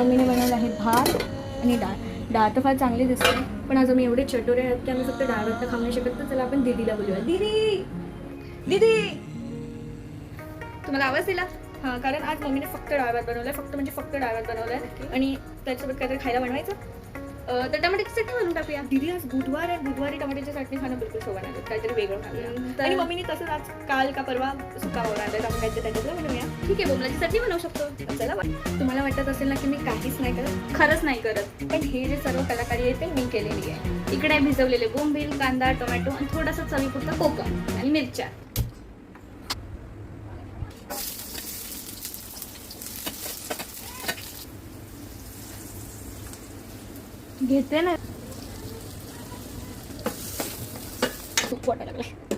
मम्मीने बनवलं आहे भात आणि डाळ तर फार चांगली दिसते, पण आज आम्ही एवढे चटोरे आहेत की आम्ही फक्त डाळ भात खाऊ नाही शकत. तर चला आपण दीदीला बोलूया. दीदी दीदी, तुम्हाला आवाज दिला? हां, कारण आज मम्मीने फक्त डाळ भात बनवलाय, फक्त म्हणजे फक्त डाळ भात बनवलाय आणि त्याच्यासोबत काहीतरी खायला बनवायचं. तर टमाट्याची चटणी बनवून टाकूया. दीदी आज बुधवार आहे, बुधवारी टमाट्याची चटणी खाणं बिलकुल शोभा नाही, काहीतरी वेगळं खाऊया. आणि मम्मीने तसंच आज काल का परवा सुका ओला आणलाय, आपण काहीतरी त्याच्यातलं बनवूया. ठीक आहे, बोंबलाची चटणी बनवू शकतो. चला, तुम्हाला वाटत असेल ना की मी काहीच नाही करत, खरंच नाही करत, पण हे जे सर्व कलाकारी आहे ते मी केलेली आहे. इकडे भिजवलेले बोंबील, कांदा, टोमॅटो आणि थोडासा चवीपुरता कोकम आणि मिरच्या. घेते ना, खूप वाटायला लागलाय.